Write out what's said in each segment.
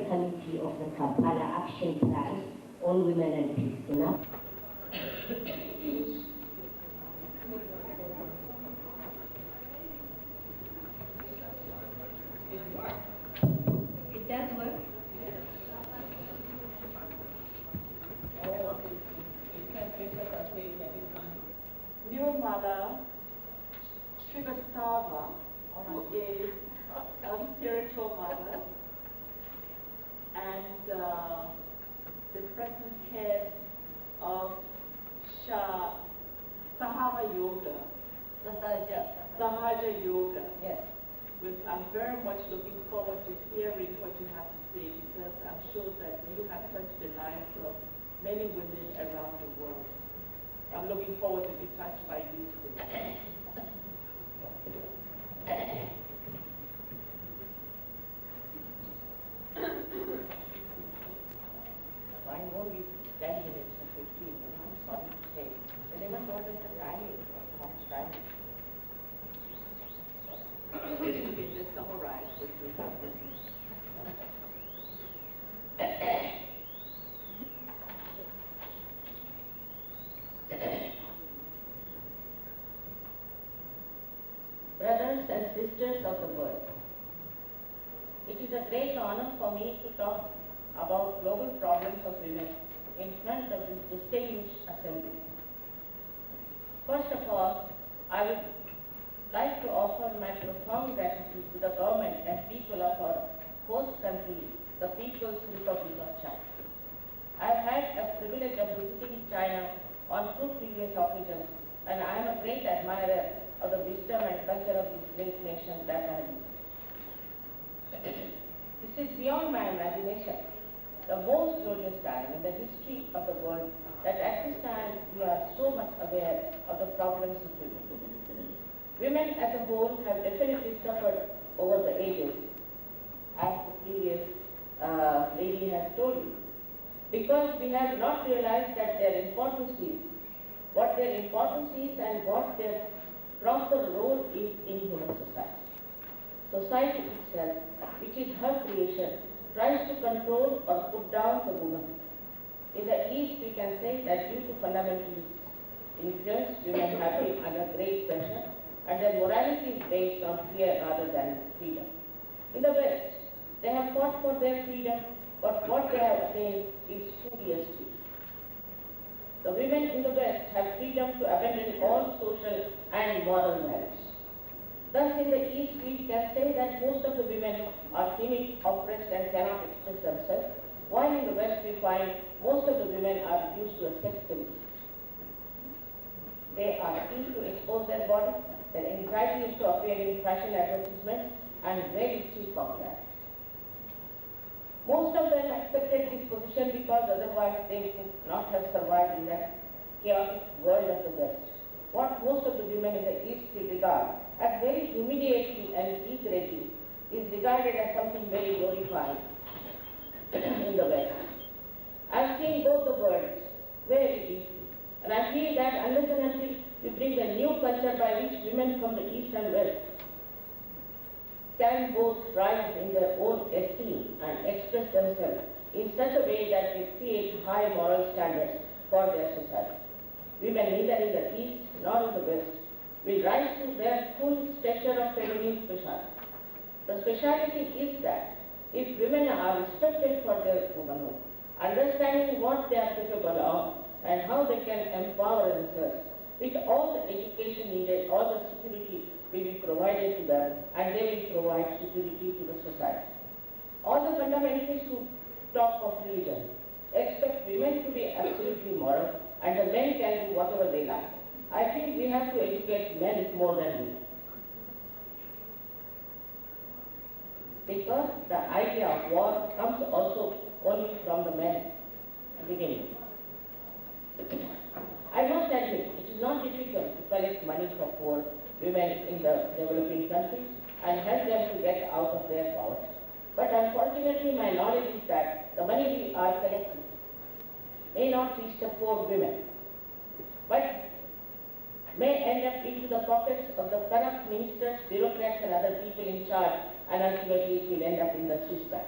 Committee of the Kampala Action Plan on Women and Peace. Enough. It does work. Nirmala Srivastava, who is a spiritual mother and the present head of Sahaja Yoga. Sahaja Yoga. Yes. I'm very much looking forward to hearing what you have to say, because I'm sure that you have touched the lives of many women around the world. I'm looking forward to be touched by you today. Mine won't be 10 minutes or 15 minutes, I'm sorry to say. They never told us the timing, how much time. You can just summarize what you have written. Brothers and sisters of the world, it is a great honor for me to talk about global problems of women in front of this distinguished assembly. First of all, I would like to offer my profound gratitude to the government and people of our host country, the People's Republic of China. I've had the privilege of visiting China on 2 previous occasions, and I am a great admirer of the wisdom and culture of this great nation that I have visited. This is beyond my imagination, the most glorious time in the history of the world, that at this time we are so much aware of the problems of women. Women as a whole have definitely suffered over the ages, as the previous lady has told you, because we have not realized that their importance is, what their importance is and what their proper role is in human society. Society itself, which is her creation, tries to control or put down the woman. In the East, we can say that due to fundamentalist influence, women have been under great pressure, and their morality is based on fear rather than freedom. In the West, they have fought for their freedom, but what they have attained is spurious freedom. The women in the West have freedom to abandon all social and moral values. Thus, in the East, we can say that most of the women are timid, oppressed, and cannot express themselves, while in the West we find most of the women are reduced to a sex symbol. They are keen to expose their body, their anxiety is to appear in fashion advertisements, and very cheap popularity. Most of them accepted this position because otherwise they would not have survived in that chaotic world of the West. What most of the women in the East regard as very humiliating and degrading is regarded as something very glorifying in the West. I've seen both the worlds very deeply, and I feel that unless and until we bring a new culture by which women from the East and West can both rise in their own esteem and express themselves in such a way that they create high moral standards for their society, women neither in the East nor in the West will rise to their full stature of feminine speciality. The speciality is that if women are respected for their womanhood, understanding what they are capable of and how they can empower themselves, with all the education needed, all the security will be provided to them, and they will provide security to the society. All the fundamentalists who talk of religion expect women to be absolutely moral, and the men can do whatever they like. I feel we have to educate men more than women. Because the idea of war comes also only from the men beginning. I must admit, it is not difficult to collect money for poor women in the developing countries and help them to get out of their poverty. But unfortunately, my knowledge is that the money we are collecting may not reach the poor women, but may end up into the pockets of the corrupt ministers, bureaucrats, and other people in charge, and ultimately it will end up in the Swiss bank.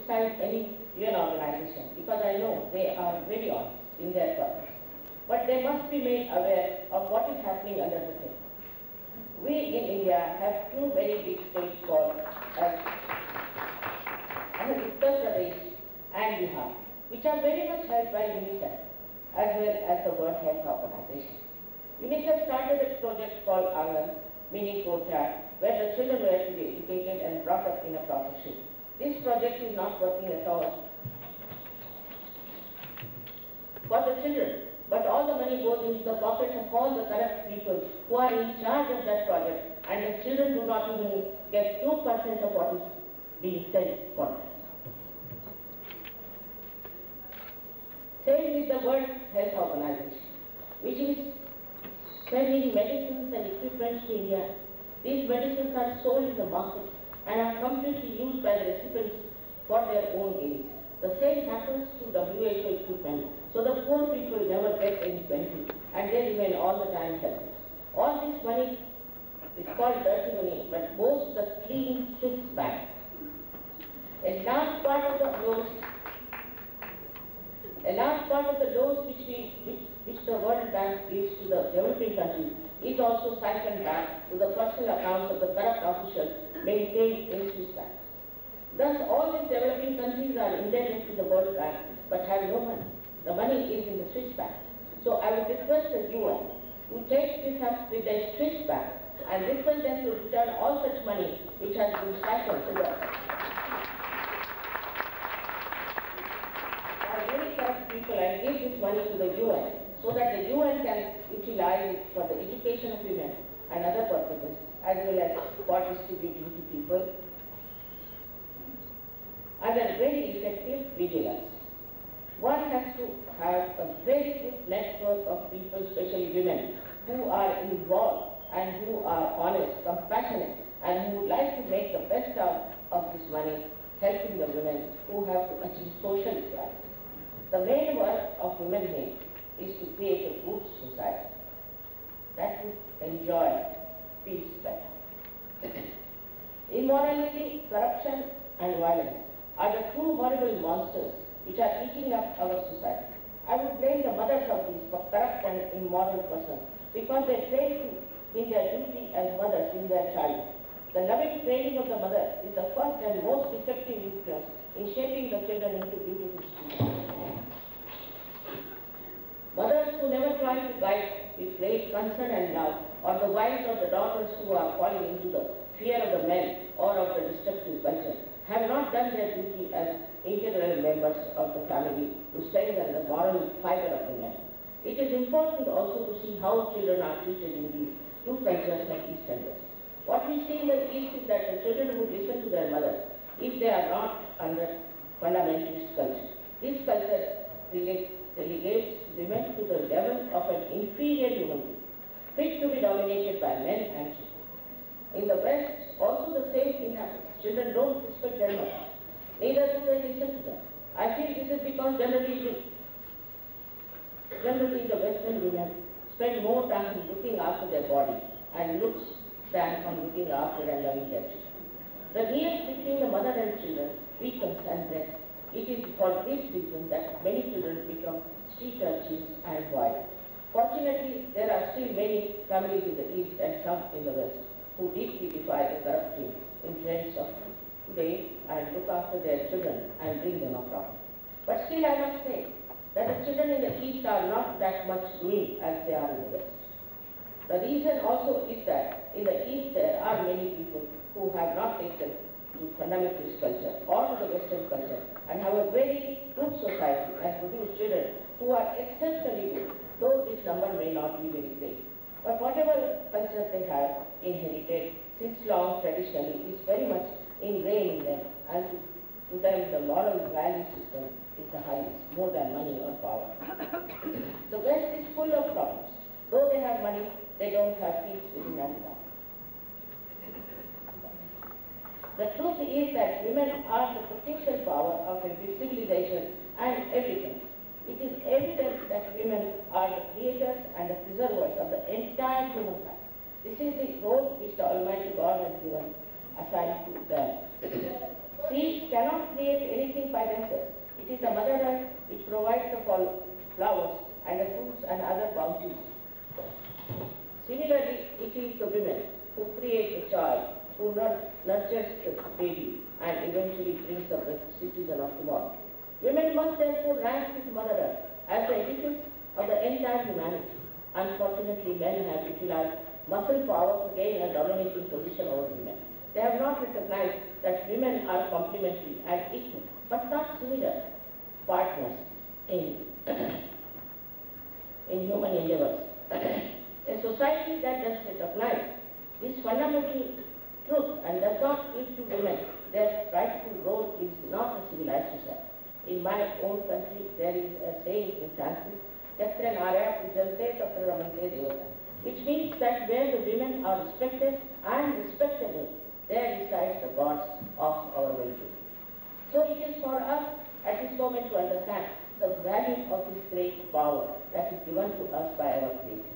criticize any UN organization because I know they are very honest in their purpose. But they must be made aware of what is happening under the table. We in India have two very big states called as Uttar Pradesh and Bihar, which are very much helped by UNICEF as well as the World Health Organization. UNICEF started a project called Angan, meaning courtyard, where the children were to be educated and brought up in a proper shape. This project is not working at all for the children, but all the money goes into the pockets of all the corrupt people who are in charge of that project, and the children do not even get 2% of what is being sent for them. Same with the World Health Organization, which is sending medicines and equipment to India. These medicines are sold in the market and are completely used by the recipients for their own gains. The same happens to WHO equipment, so the poor people never get any benefit and they remain all the time helpless. All this money is called dirty money, but goes to the clean Swiss bank. A large part of the loans which the World Bank gives to the developing countries is also siphoned back to the personal accounts of the corrupt officials maintained in Swiss banks. Thus, all these developing countries are indebted to the World Bank but have no money. The money is in the Swiss bank. So I would request the UN to take this up with the Swiss bank and request them to return all such money which has been siphoned to the very corrupt people and give this money to the UN so that the UN can utilize it for the education of women and other purposes as well as for distributing to people under very effective vigilance. One has to have a very good network of people, especially women, who are involved and who are honest, compassionate, and who would like to make the best out of this money, helping the women who have to achieve social equality. The main work of women here is to create a good society that will enjoy peace better. Immorality, corruption, and violence are the two horrible monsters which are eating up our society. I would blame the mothers of these for corrupt and immoral persons because they fail in their duty as mothers in their child. The loving training of the mother is the first and most effective influence in shaping the children into beautiful students. Mothers who never try to guide with great concern and love, or the wives or the daughters who are falling into the fear of the men or of the destructive culture, have not done their duty as integral members of the family to strengthen the moral fiber of the men. It is important also to see how children are treated in these two cultures like East and West. What we see in the East is that the children who listen to their mothers, if they are not under fundamentalist culture, this culture relegates women to the level of an inferior human being, fit to be dominated by men and children. In the West, also the same thing happens. Children don't respect their mothers. Neither do they listen to them. I feel this is because generally the Western women spend more time looking after their body and looks than on looking after and loving their children. The link between the mother and children weakens and then it is for this reason that many children become street urchins and violent. Fortunately, there are still many families in the East and some in the West who deeply defy the corrupting influence of today and look after their children and bring them up properly. But still I must say that the children in the East are not that much doing as they are in the West. The reason also is that in the East there are many people who have not taken to fundamentalist culture or to the Western culture and have a very good society and produce children who are exceptionally good, though this number may not be very great. But whatever culture they have inherited since long traditionally is very much ingrained in them, and to them the moral value system is the highest, more than money or power. The West is full of problems. Though they have money, they don't have peace within and without. The truth is that women are the potential power of every civilization and every country. It is evident that women are the creators and the preservers of the entire human kind. This is the role which the Almighty God has given assigned to them. Seeds cannot create anything by themselves. It is the Mother Earth which provides the flowers and the fruits and other bounties. Similarly, it is the women who create the child, who nurtures the baby and eventually brings up the citizen of tomorrow. Women must therefore rank with Mother Earth as the edifice of the entire humanity. Unfortunately, men have utilized muscle power to gain a dominating position over women. They have not recognized that women are complementary and equal, but not similar partners in, in human endeavors. A society that does recognize this fundamental truth and does not give to women their rightful role is not a civilized society. In my own country, there is a saying in Sanskrit, Yatra Narya Pujante Tatra Ramante Devata, which means that where the women are respected and respectable, there resides the gods of our well-being. So it is for us at this moment to understand the value of this great power that is given to us by our Creator.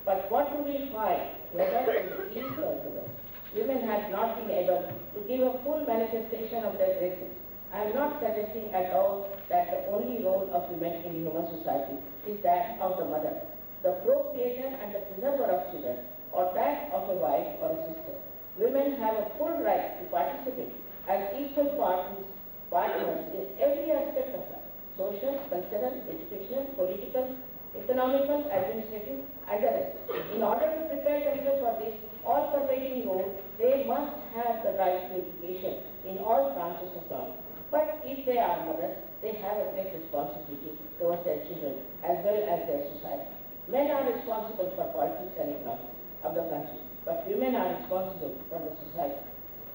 But what do we find, whether in the East or the West? Women have not been able to give a full manifestation of their greatness. I am not suggesting at all that the only role of women in human society is that of the mother, the procreator and the preserver of children, or that of a wife or a sister. Women have a full right to participate as equal partners in every aspect of life: social, cultural, educational, political, economical, administrative, and the rest. In order to prepare themselves for this all-pervading role, they must have the right to education in all branches of knowledge. But if they are mothers, they have a great responsibility towards their children as well as their society. Men are responsible for politics and economics of the country, but women are responsible for the society.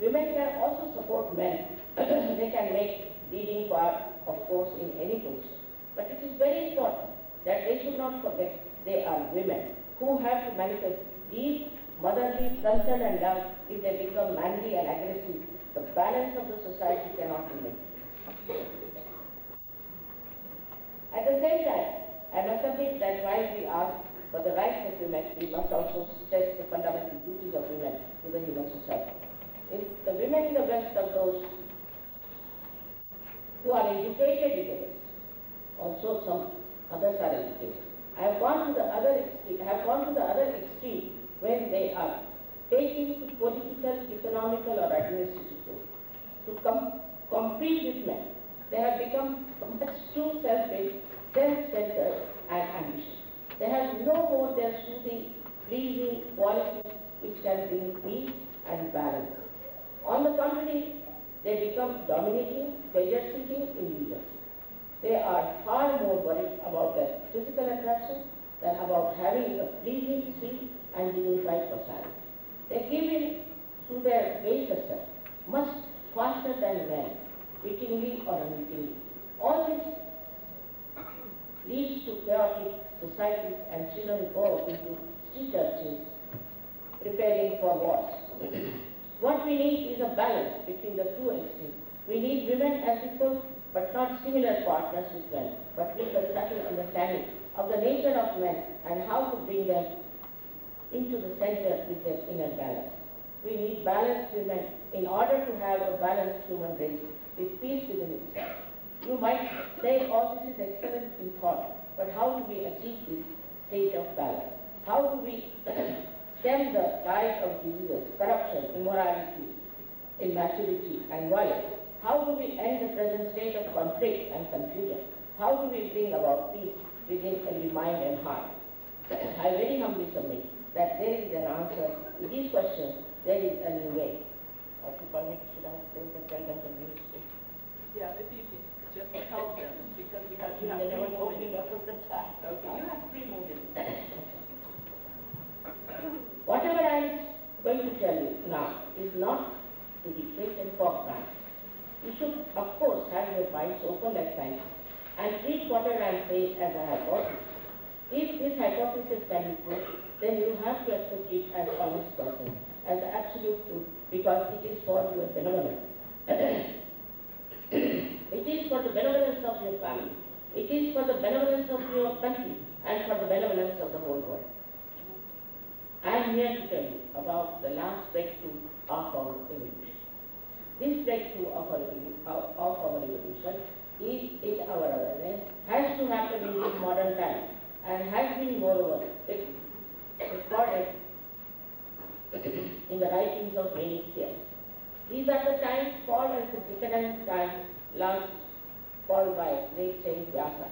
Women can also support men. They can make leading part, of course, in any position. But it is very important that they should not forget they are women who have to manifest deep motherly concern and love. If they become manly and aggressive, the balance of the society cannot be maintained. At the same time, I must admit that while we ask for the rights of women, we must also stress the fundamental duties of women to the human society. If the women in the West are those who are educated in the West, also some others are educated. I have gone to the other extreme when they are taking to political, economical or administrative roles to compete with men. They have become much too self-based, self-centered and ambitious. They have no more their soothing, pleasing qualities which can bring peace and balance. On the contrary, they become dominating, pleasure-seeking individuals. They are far more worried about their physical attraction than about having a pleasing, sweet and dignified personality. They give in to their baser self much faster than men, wittingly or unwittingly. All this leads to chaotic societies and children grow up into street urchins preparing for wars. What we need is a balance between the two extremes. We need women as equal but not similar partners with men, but with a subtle understanding of the nature of men and how to bring them into the center with their inner balance. We need balanced women in order to have a balanced human race with peace within itself. You might say, oh, this is excellent in thought, but how do we achieve this state of balance? How do we stem the tide of diseases, corruption, immorality, immaturity, and violence? How do we end the present state of conflict and confusion? How do we bring about peace within every mind and heart? I very humbly submit that there is an answer to these questions. There is a new way. If you permit, should I say the president of the ministry? Yeah, maybe you can just help them because you have They never told me what was the time. Okay, you have 3 more minutes. Whatever I am going to tell you now is not to be taken for granted. You should, of course, have your minds open like science and treat whatever I am saying as a hypothesis. If this hypothesis can be proved, then you have to accept it as honest person, as absolute truth, because it is for your benevolence. It is for the benevolence of your family. It is for the benevolence of your country and for the benevolence of the whole world. I am here to tell you about the last breakthrough of our evolution. This breakthrough of our evolution is in our awareness, has to happen in this modern time, and has been moreover recorded in the writings of many seers. These are the times called as the decadent times, last called by great Saint Vyasa,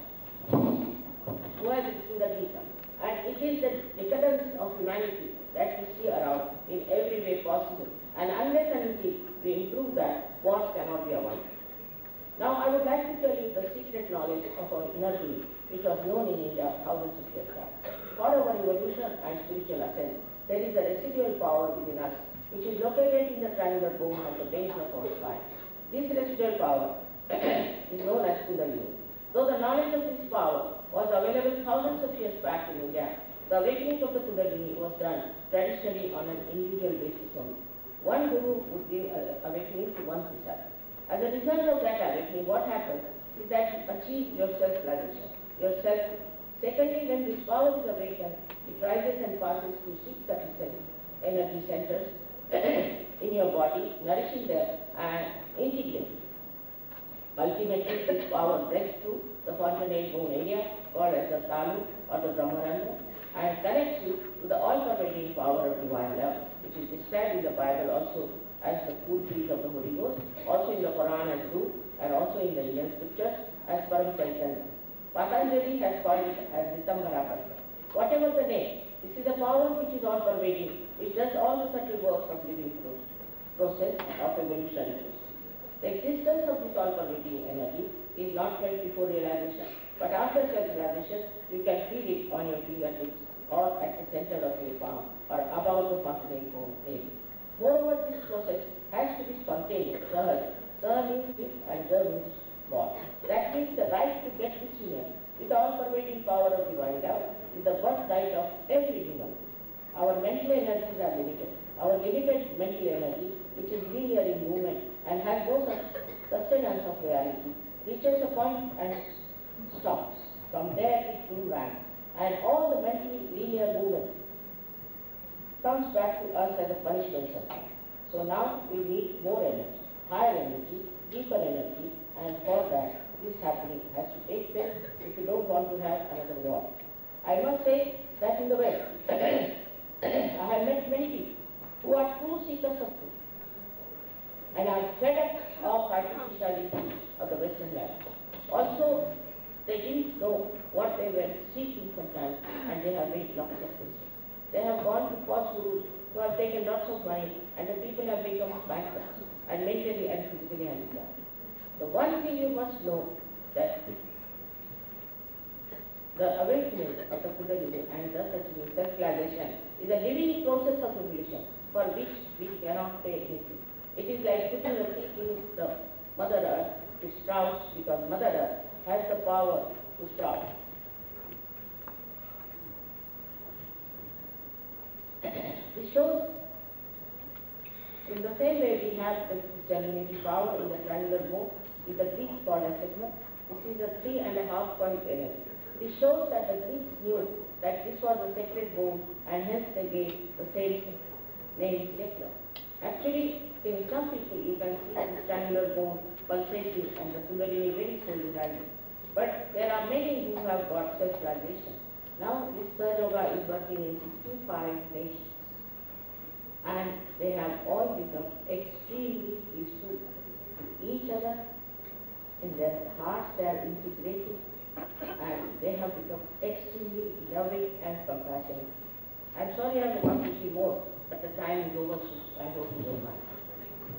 who has written the Gita. And it is the decadence of humanity that we see around in every way possible. And unless and until we improve that, wars cannot be avoided. Now I would like to tell you the secret knowledge of our inner being, which was known in India thousands of years back. For our evolution and spiritual ascent, there is a residual power within us, which is located in the triangular bone at the base of our spine. This residual power is known as Kundalini. Though the knowledge of this power was available thousands of years back in India, the awakening of the Kundalini was done traditionally on an individual basis only. One guru would give awakening to one disciple. As a result of that awakening, what happens is that you achieve your self-realization, your self. Secondly, when this power is awakened, it rises and passes to 637 energy centers in your body, nourishing them and integrating. Ultimately, this power breaks through the fontanelle bone area, called as the Talu or the Brahmarandra, and connects you to the all-pervading power of divine love, which is described in the Bible also as the cool breeze of the Holy Ghost, also in the Quran as Ruh, and also in the Indian scriptures as Param Chaitanya. Patanjali has called it as Ritambara. Whatever the name, this is a power which is all-pervading, which does all the subtle works of living process of evolutionary process. The existence of this all-pervading energy is not felt before realization, but after self-realization, you can feel it on your fingertips or at the center of your palm or above the fontanelle bone area. Moreover, this process has to be spontaneous. Sah means gift and Jah means born. That means the right to get this union with the all-pervading power of divine love is the birthright of every human. Our mental energies are limited. Our limited mental energy, which is linear in movement and has no sustenance of reality, reaches a point and stops. From there it boomerangs, and all the mentally linear movement comes back to us as a punishment sometimes. So now we need more energy, higher energy, deeper energy, and for that this happening has to take place if you don't want to have another war. I must say that in the West, I have met many people who are true seekers of truth and are fed up of artificiality of the Western life. Also, they didn't know what they were seeking sometimes, and they have made lots of mistakes. They have gone to false gurus who have taken lots of money, and the people have become bankrupt and mentally and physically handicapped. The one thing you must know that the awakening of the Kundalini and thus achieving self-realization is a living process of evolution for which we cannot pay anything. It is like putting a seed in the Mother Earth to sprout, because Mother Earth has the power to sprout. This shows in the same way we have this germinating power in the triangular bone with the Greeks called as sigma. This is a 3.5 point energy. This shows that the Greeks knew that this was a sacred bone, and hence they gave the same name sigma. Actually, in some people you can see this triangular bone pulsating and the Kundalini very slowly rising. But there are many who have got self-realization. Now this Sahaja Yoga is working in 65 nations, and they have all become extremely peaceful to each other. In their hearts they are integrated, and they have become extremely loving and compassionate. I'm sorry I have not to see more, but the time is over, so I hope you don't mind.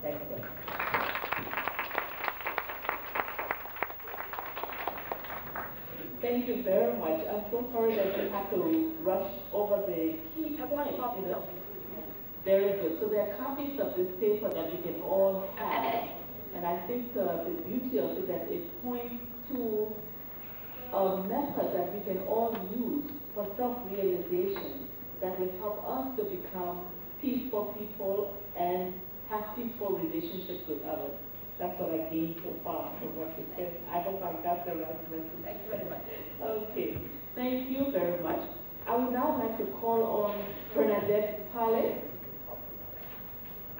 Thank you very much. Thank you very much. I'm so sorry that you have to rush over the key points. Very good. So there are copies of this paper that we can all have. And I think the beauty of it is that it points to a method that we can all use for self-realization that will help us to become peaceful people and have peaceful relationships with others. That's what I gained so far from what you said. I hope I got the right message. Thank you very much. Okay, thank you very much. I would now like to call on Bernadette Pale.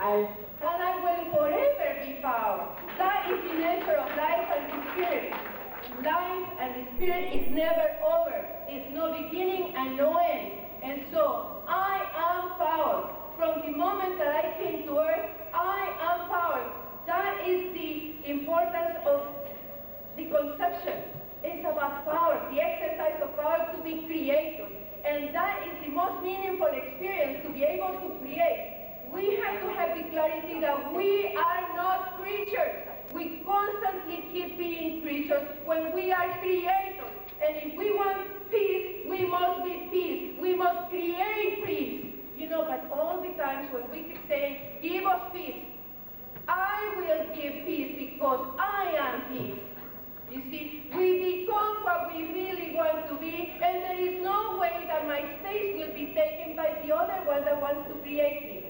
And I will forever be spirit. Life and the spirit is never over. It's no beginning and no end. And so, I am power. From the moment that I came to earth, I am power. That is the importance of the conception. It's about power, the exercise of power to be creators. And that is the most meaningful experience, to be able to create. We have to have the clarity that we are not creatures. We constantly keep being creatures when we are creators. And if we want peace, we must be peace. We must create peace. You know, but all the times when we keep saying, give us peace, I will give peace because I am peace. You see, we become what we really want to be, and there is no way that my space will be taken by the other one that wants to create me.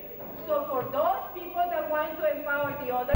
So for those people that want to empower the other,